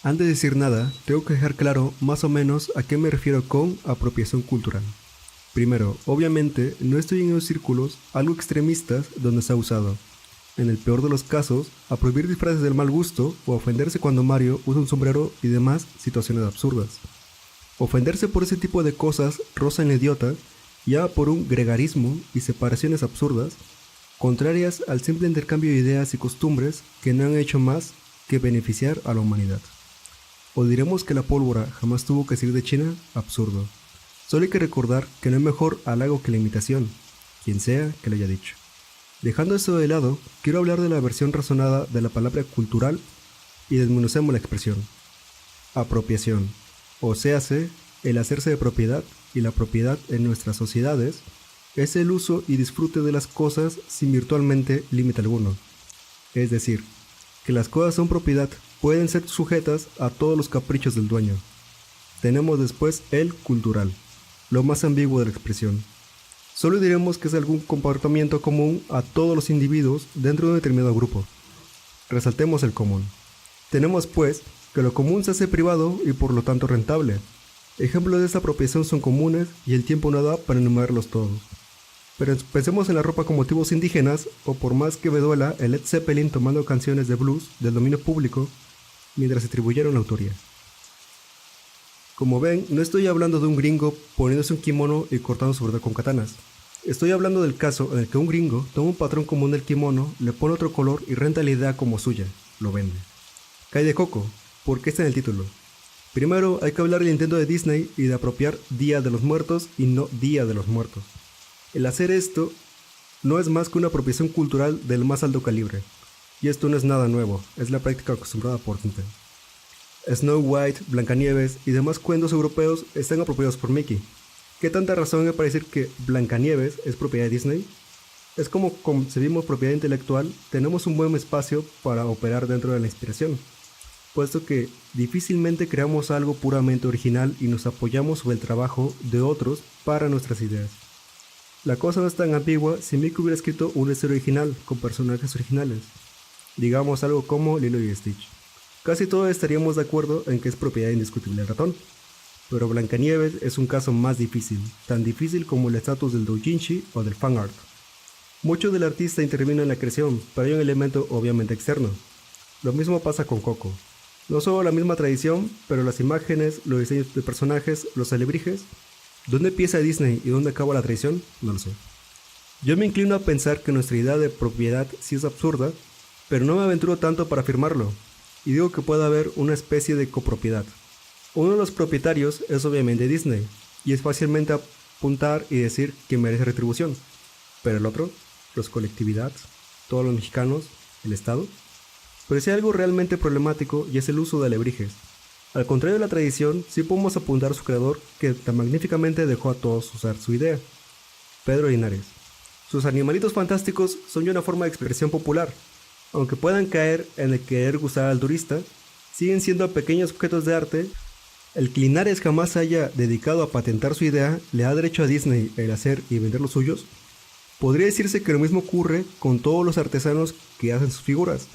Antes de decir nada, tengo que dejar claro más o menos a qué me refiero con apropiación cultural. Primero, obviamente, no estoy en esos círculos algo extremistas donde se ha usado, en el peor de los casos, a prohibir disfraces del mal gusto o a ofenderse cuando Mario usa un sombrero y demás situaciones absurdas. Ofenderse por ese tipo de cosas roza en la idiota, ya por un gregarismo y separaciones absurdas, contrarias al simple intercambio de ideas y costumbres que no han hecho más que beneficiar a la humanidad. O diremos que la pólvora jamás tuvo que salir de China, absurdo. Solo hay que recordar que no es mejor halago que la imitación, quien sea que lo haya dicho. Dejando eso de lado, quiero hablar de la versión razonada de la palabra cultural y desmenuzamos la expresión. Apropiación, o séase, el hacerse de propiedad, y la propiedad en nuestras sociedades es el uso y disfrute de las cosas sin virtualmente límite alguno. Es decir, que las cosas son propiedad, pueden ser sujetas a todos los caprichos del dueño. Tenemos después el cultural, lo más ambiguo de la expresión. Solo diremos que es algún comportamiento común a todos los individuos dentro de un determinado grupo. Resaltemos el común. Tenemos pues que lo común se hace privado y por lo tanto rentable. Ejemplos de esta apropiación son comunes y el tiempo no da para enumerarlos todos. Pero pensemos en la ropa con motivos indígenas o por más que me duela el Led Zeppelin tomando canciones de blues del dominio público mientras atribuyeron la autoría. Como ven, no estoy hablando de un gringo poniéndose un kimono y cortando su verdad con katanas. Estoy hablando del caso en el que un gringo toma un patrón común del kimono, le pone otro color y renta la idea como suya, lo vende. Cae de coco, porque está en el título. Primero hay que hablar del intento de Disney y de apropiar Día de los Muertos y no Día de los Muertos. El hacer esto no es más que una apropiación cultural del más alto calibre. Y esto no es nada nuevo, es la práctica acostumbrada por Disney. Snow White, Blancanieves y demás cuentos europeos están apropiados por Mickey. ¿Qué tanta razón hay para decir que Blancanieves es propiedad de Disney? Es como concebimos propiedad intelectual, tenemos un buen espacio para operar dentro de la inspiración, puesto que difícilmente creamos algo puramente original y nos apoyamos sobre el trabajo de otros para nuestras ideas. La cosa no es tan ambigua si Mickey hubiera escrito una historia original con personajes originales, digamos algo como Lilo y Stitch. Casi todos estaríamos de acuerdo en que es propiedad indiscutible del ratón, pero Blancanieves es un caso más difícil, tan difícil como el estatus del doujinshi o del fan art. Mucho del artista intervino en la creación, pero hay un elemento obviamente externo. Lo mismo pasa con Coco. No solo la misma tradición, pero las imágenes, los diseños de personajes, los alebrijes. ¿Dónde empieza Disney y dónde acaba la tradición? No lo sé. Yo me inclino a pensar que nuestra idea de propiedad sí es absurda, pero no me aventuro tanto para afirmarlo, y digo que puede haber una especie de copropiedad. Uno de los propietarios es obviamente Disney, y es fácilmente apuntar y decir que merece retribución, pero el otro, los colectividad, todos los mexicanos, el Estado. Pero si hay algo realmente problemático y es el uso de alebrijes. Al contrario de la tradición, sí podemos apuntar a su creador que tan magníficamente dejó a todos usar su idea, Pedro Linares. Sus animalitos fantásticos son ya una forma de expresión popular. Aunque puedan caer en el querer gustar al turista, siguen siendo pequeños objetos de arte. El que Linares jamás haya dedicado a patentar su idea le da derecho a Disney el hacer y vender los suyos. Podría decirse que lo mismo ocurre con todos los artesanos que hacen sus figuras,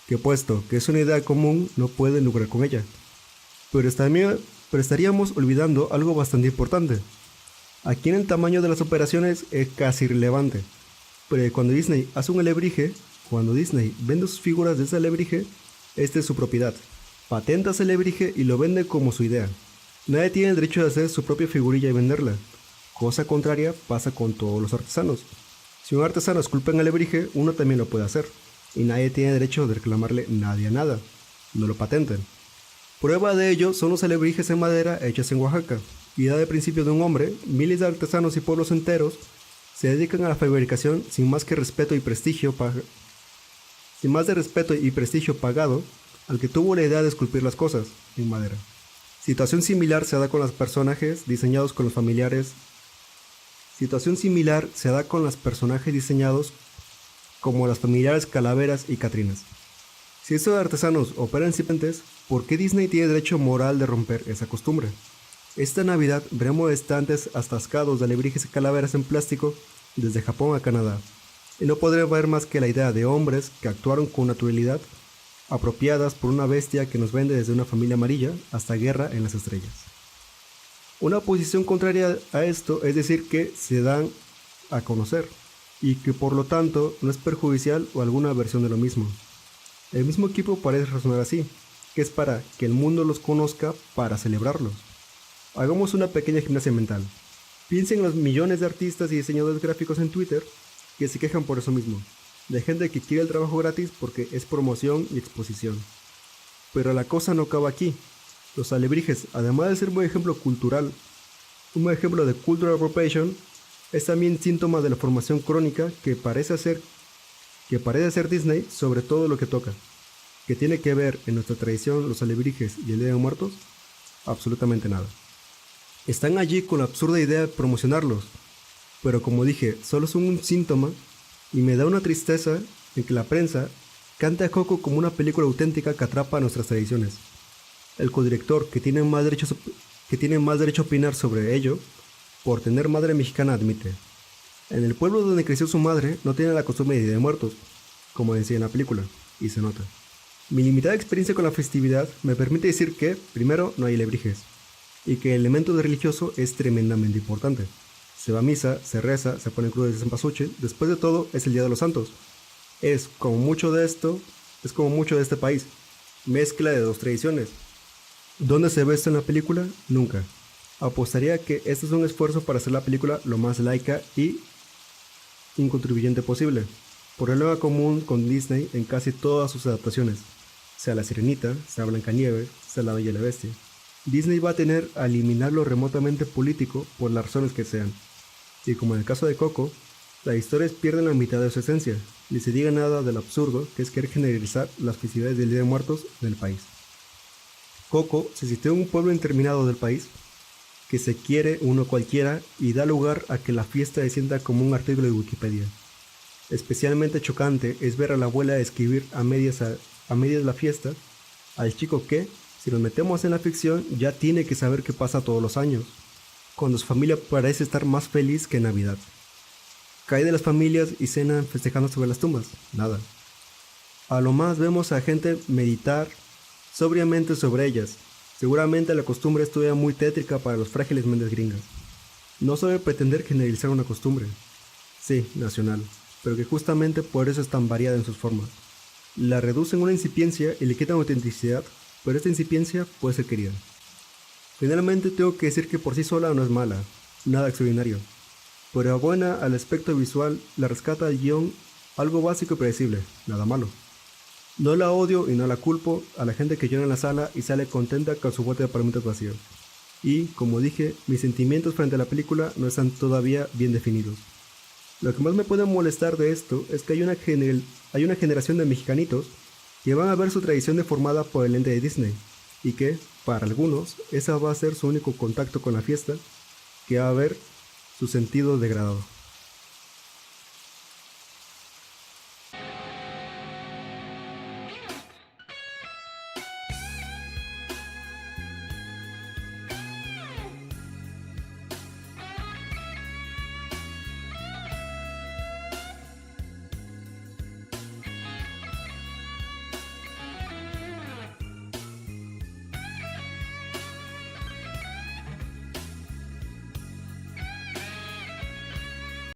que puesto que es una idea común no pueden lucrar con ella. Pero estaríamos olvidando algo bastante importante. Aquí en el tamaño de las operaciones es casi irrelevante, pero cuando Disney hace un alebrije, cuando Disney vende sus figuras de ese alebrije, esta es su propiedad. Patenta ese alebrije y lo vende como su idea. Nadie tiene el derecho de hacer su propia figurilla y venderla. Cosa contraria pasa con todos los artesanos. Si un artesano esculpe en alebrije, uno también lo puede hacer. Y nadie tiene derecho de reclamarle nadie a nada. No lo patenten. Prueba de ello son los alebrijes en madera hechos en Oaxaca. Idea de principio de un hombre, miles de artesanos y pueblos enteros se dedican a la fabricación sin más respeto y prestigio pagado al que tuvo la idea de esculpir las cosas en madera. Situación similar se da con los personajes diseñados con los familiares. Situación similar se da con los personajes diseñados como las familiares calaveras y catrinas. Si estos artesanos operan incipientes, ¿por qué Disney tiene derecho moral de romper esa costumbre? Esta Navidad veremos estantes atascados de alebrijes y calaveras en plástico desde Japón a Canadá, y no podré ver más que la idea de hombres que actuaron con naturalidad apropiadas por una bestia que nos vende desde una familia amarilla hasta Guerra en las Estrellas. Una posición contraria a esto es decir que se dan a conocer y que por lo tanto no es perjudicial o alguna versión de lo mismo. El mismo equipo parece razonar así, que es para que el mundo los conozca para celebrarlos. Hagamos una pequeña gimnasia mental. Piensen en los millones de artistas y diseñadores gráficos en Twitter que se quejan por eso mismo, de gente que quiere el trabajo gratis porque es promoción y exposición. Pero la cosa no acaba aquí. Los alebrijes, además de ser un ejemplo cultural, un ejemplo de cultural appropriation, es también síntoma de la formación crónica que parece hacer Disney sobre todo lo que toca. ¿Qué tiene que ver en nuestra tradición los alebrijes y el Día de Muertos? Absolutamente nada. Están allí con la absurda idea de promocionarlos, pero como dije, solo son un síntoma y me da una tristeza en que la prensa cante a Coco como una película auténtica que atrapa a nuestras tradiciones. El codirector, que tiene más derecho a opinar sobre ello, por tener madre mexicana, admite: en el pueblo donde creció su madre no tiene la costumbre de Día de Muertos, como decía en la película, y se nota. Mi limitada experiencia con la festividad me permite decir que, primero, no hay alebrijes, y que el elemento de religioso es tremendamente importante. Se va a misa, se reza, se pone cruces de cempasúchil, después de todo es el Día de los Santos. Es como mucho de este país, mezcla de dos tradiciones. ¿Dónde se ve esto en la película? Nunca. Apostaría que este es un esfuerzo para hacer la película lo más laica y incontribuyente posible. Problema común con Disney en casi todas sus adaptaciones, sea La Sirenita, sea Blancanieves, sea La Bella y la Bestia. Disney va a tener a eliminar lo remotamente político por las razones que sean. Y como en el caso de Coco, las historias pierden la mitad de su esencia, ni se diga nada del absurdo que es querer generalizar las festividades del Día de Muertos del país. Coco se sitúa en un pueblo interminado del país, que se quiere uno cualquiera y da lugar a que la fiesta descienda como un artículo de Wikipedia. Especialmente chocante es ver a la abuela escribir a medias la fiesta al chico que, si nos metemos en la ficción, ya tiene que saber qué pasa todos los años, cuando su familia parece estar más feliz que en Navidad. Cae de las familias y cenan festejando sobre las tumbas, nada. A lo más vemos a gente meditar sobriamente sobre ellas. Seguramente la costumbre es todavía muy tétrica para los frágiles mentes gringas. No sabe pretender generalizar una costumbre, sí, nacional, pero que justamente por eso es tan variada en sus formas. La reducen a una incipiencia y le quitan autenticidad, pero esta incipiencia puede ser querida. Finalmente tengo que decir que por sí sola no es mala, nada extraordinario, pero buena al aspecto visual, la rescata al guión algo básico y predecible, nada malo. No la odio y no la culpo a la gente que llora en la sala y sale contenta con su bote de palomitas vacío. Y, como dije, mis sentimientos frente a la película no están todavía bien definidos. Lo que más me puede molestar de esto es que hay una generación de mexicanitos que van a ver su tradición deformada por el lente de Disney, y que, para algunos, esa va a ser su único contacto con la fiesta, que va a ver su sentido degradado.